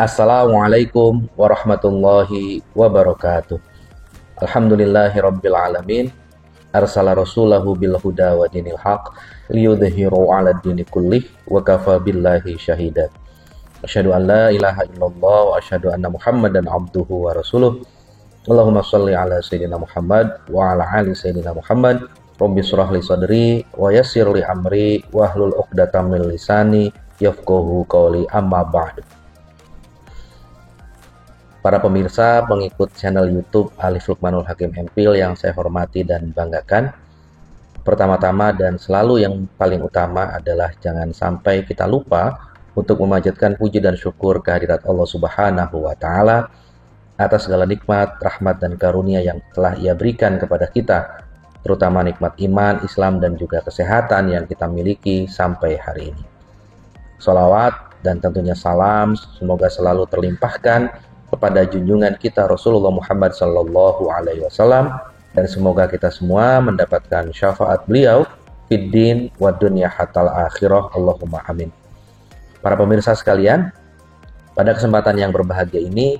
Assalamualaikum warahmatullahi wabarakatuh. Alhamdulillahi rabbil alamin. Arsala rasulahu bil huda wa dinil haq liyudhihiru ala dini kullih wa kafa billahi syahida. Asyhadu an la ilaha illallah wa asyhadu anna Muhammadan abduhu wa rasuluh. Allahumma shalli ala sayyidina Muhammad wa ala ali sayyidina Muhammad. Rabbi shrah li sadri wa yassir li amri wa hlul 'uqdatam min lisani yafqahu qawli, amma ba'du. Para pemirsa pengikut channel YouTube Alif Lukmanul Hakim Empil yang saya hormati dan banggakan, pertama-tama dan selalu yang paling utama adalah jangan sampai kita lupa untuk memanjatkan puji dan syukur kehadirat Allah Subhanahu wa Ta'ala atas segala nikmat, rahmat, dan karunia yang telah Ia berikan kepada kita, terutama nikmat iman, Islam, dan juga kesehatan yang kita miliki sampai hari ini. Sholawat dan tentunya salam semoga selalu terlimpahkan kepada junjungan kita Rasulullah Muhammad sallallahu alaihi wasallam, dan semoga kita semua mendapatkan syafaat beliau fid din wa dunya hatal akhirah, Allahumma amin. Para pemirsa sekalian, pada kesempatan yang berbahagia ini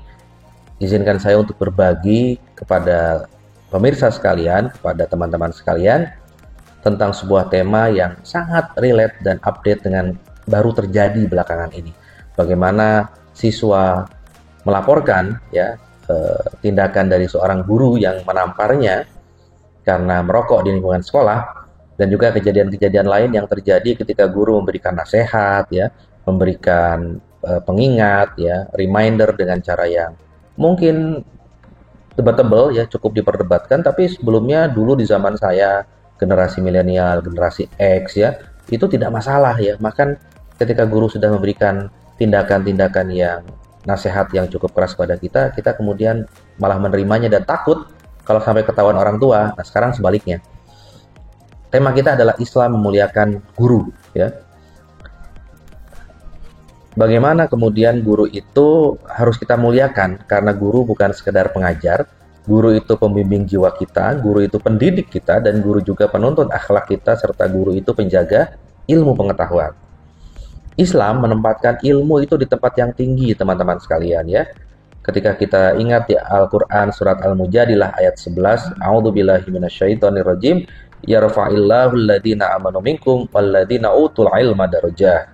izinkan saya untuk berbagi kepada pemirsa sekalian, kepada teman-teman sekalian, tentang sebuah tema yang sangat relate dan update dengan baru terjadi belakangan ini. Bagaimana siswa melaporkan tindakan dari seorang guru yang menamparnya karena merokok di lingkungan sekolah, dan juga kejadian-kejadian lain yang terjadi ketika guru memberikan nasihat, memberikan pengingat, reminder dengan cara yang mungkin debatable, cukup diperdebatkan, tapi sebelumnya dulu di zaman saya, generasi milenial, generasi X, itu tidak masalah, Bahkan ketika guru sudah memberikan tindakan-tindakan yang nasihat yang cukup keras pada kita, kita kemudian malah menerimanya dan takut kalau sampai ketahuan orang tua. Nah, sekarang sebaliknya. Tema kita adalah Islam memuliakan guru, Bagaimana kemudian guru itu harus kita muliakan, karena guru bukan sekedar pengajar, guru itu pembimbing jiwa kita, guru itu pendidik kita, dan guru juga penuntun akhlak kita, serta guru itu penjaga ilmu pengetahuan. Islam menempatkan ilmu itu di tempat yang tinggi, teman-teman sekalian, Ketika kita ingat di Al-Quran surat Al-Mujadilah ayat 11, A'udzubillahi minasyaitonirrajim, yarfa'illahu alladhina amanu minkum walladhina utul ilma darajah.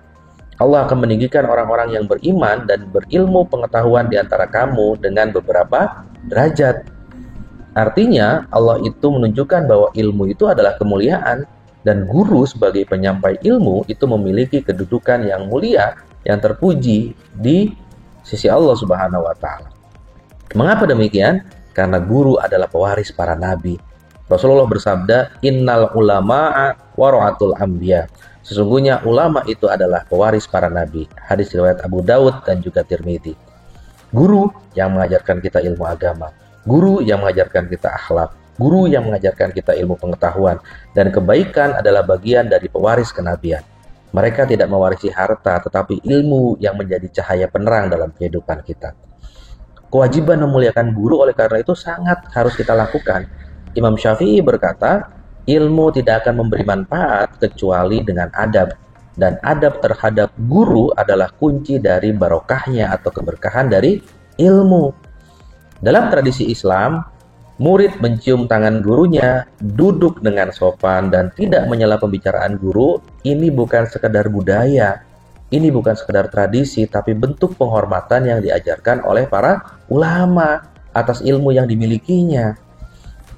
Allah akan meninggikan orang-orang yang beriman dan berilmu pengetahuan di antara kamu dengan beberapa derajat. Artinya Allah itu menunjukkan bahwa ilmu itu adalah kemuliaan, dan guru sebagai penyampai ilmu itu memiliki kedudukan yang mulia, yang terpuji di sisi Allah Subhanahu wa Ta'ala. Mengapa demikian? Karena guru adalah pewaris para nabi. Rasulullah bersabda, "Innal ulama'a waratul anbiya." Sesungguhnya ulama itu adalah pewaris para nabi. Hadis riwayat Abu Dawud dan juga Tirmidzi. Guru yang mengajarkan kita ilmu agama, guru yang mengajarkan kita akhlak, guru yang mengajarkan kita ilmu pengetahuan, dan kebaikan adalah bagian dari pewaris kenabian. Mereka tidak mewarisi harta, tetapi ilmu yang menjadi cahaya penerang dalam kehidupan kita. Kewajiban memuliakan guru oleh karena itu sangat harus kita lakukan. Imam Syafi'i berkata, ilmu tidak akan memberi manfaat kecuali dengan adab, dan adab terhadap guru adalah kunci dari barokahnya atau keberkahan dari ilmu. Dalam tradisi Islam, murid mencium tangan gurunya, duduk dengan sopan, dan tidak menyela pembicaraan guru. Ini bukan sekedar budaya, ini bukan sekedar tradisi, tapi bentuk penghormatan yang diajarkan oleh para ulama atas ilmu yang dimilikinya.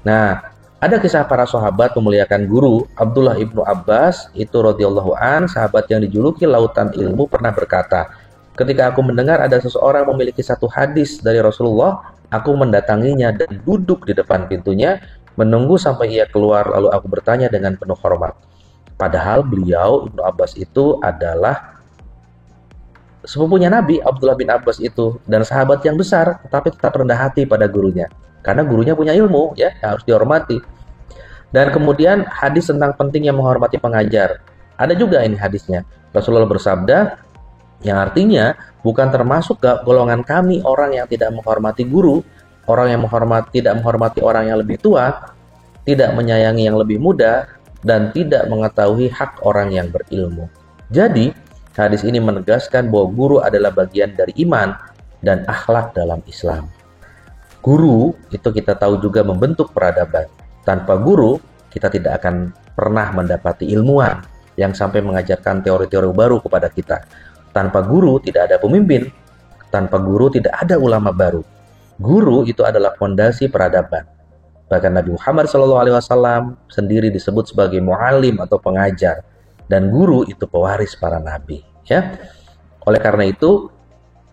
Nah, ada kisah para sahabat memuliakan guru. Abdullah ibnu Abbas itu radhiyallahu an, sahabat yang dijuluki lautan ilmu, pernah berkata, "Ketika aku mendengar ada seseorang memiliki satu hadis dari Rasulullah, aku mendatanginya dan duduk di depan pintunya, menunggu sampai ia keluar, lalu aku bertanya dengan penuh hormat." Padahal beliau, Ibnu Abbas itu adalah sepupunya Nabi, Abdullah bin Abbas itu, dan sahabat yang besar, tetapi tetap rendah hati pada gurunya. Karena gurunya punya ilmu, harus dihormati. Dan kemudian hadis tentang pentingnya menghormati pengajar. Ada juga ini hadisnya. Rasulullah bersabda, yang artinya bukan termasuk ke golongan kami orang yang tidak menghormati guru, orang yang tidak menghormati orang yang lebih tua, tidak menyayangi yang lebih muda, dan tidak mengetahui hak orang yang berilmu. Jadi, hadis ini menegaskan bahwa guru adalah bagian dari iman, dan akhlak dalam Islam. Guru itu kita tahu juga membentuk peradaban. Tanpa guru, kita tidak akan pernah mendapati ilmuwan yang sampai mengajarkan teori-teori baru kepada kita. Tanpa guru tidak ada pemimpin, tanpa guru tidak ada ulama baru. Guru itu adalah fondasi peradaban. Bahkan Nabi Muhammad SAW sendiri disebut sebagai mu'alim atau pengajar, dan guru itu pewaris para nabi. Ya, oleh karena itu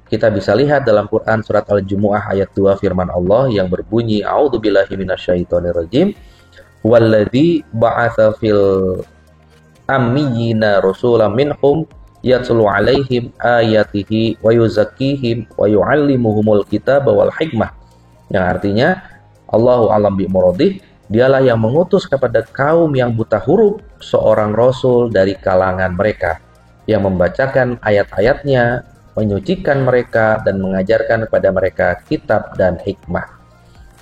kita bisa lihat dalam Quran surat Al-Jumu'ah ayat 2 firman Allah yang berbunyi A'udzubillahi minasyaitonirrajim walladzi ba'atsa fil ammiyina rasulan minhum yatlu 'alaihim ayatihi wa yuzakkihim wa yu'allimuhumul kitaba wal hikmah, yang artinya Allahu a'lam bi muradih, dialah yang mengutus kepada kaum yang buta huruf seorang rasul dari kalangan mereka yang membacakan ayat-ayatnya, menyucikan mereka dan mengajarkan kepada mereka kitab dan hikmah.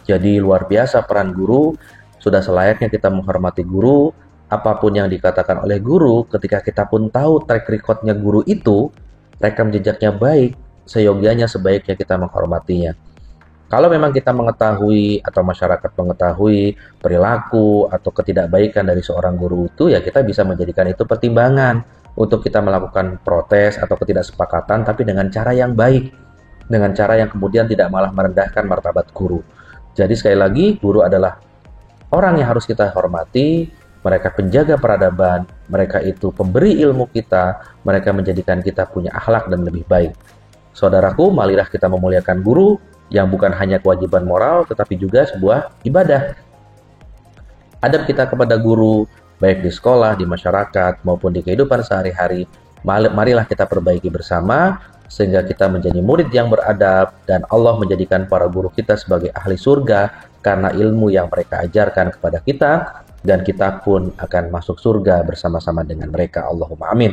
Jadi luar biasa peran guru. Sudah selayaknya kita menghormati guru. Apapun yang dikatakan oleh guru, ketika kita pun tahu track recordnya guru itu, rekam jejaknya baik, seyogianya sebaiknya kita menghormatinya. Kalau memang kita mengetahui atau masyarakat mengetahui perilaku atau ketidakbaikan dari seorang guru itu, ya kita bisa menjadikan itu pertimbangan untuk kita melakukan protes atau ketidaksepakatan, tapi dengan cara yang baik, dengan cara yang kemudian tidak malah merendahkan martabat guru. Jadi sekali lagi, guru adalah orang yang harus kita hormati. Mereka penjaga peradaban, mereka itu pemberi ilmu kita, mereka menjadikan kita punya akhlak dan lebih baik. Saudaraku, marilah kita memuliakan guru yang bukan hanya kewajiban moral, tetapi juga sebuah ibadah. Adab kita kepada guru, baik di sekolah, di masyarakat, maupun di kehidupan sehari-hari, marilah kita perbaiki bersama, sehingga kita menjadi murid yang beradab, dan Allah menjadikan para guru kita sebagai ahli surga, karena ilmu yang mereka ajarkan kepada kita, dan kita pun akan masuk surga bersama-sama dengan mereka. Allahumma amin.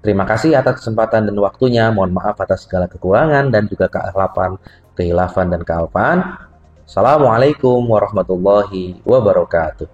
Terima kasih atas kesempatan dan waktunya. Mohon maaf atas segala kekurangan dan juga kehilafan dan kealpaan. Assalamualaikum warahmatullahi wabarakatuh.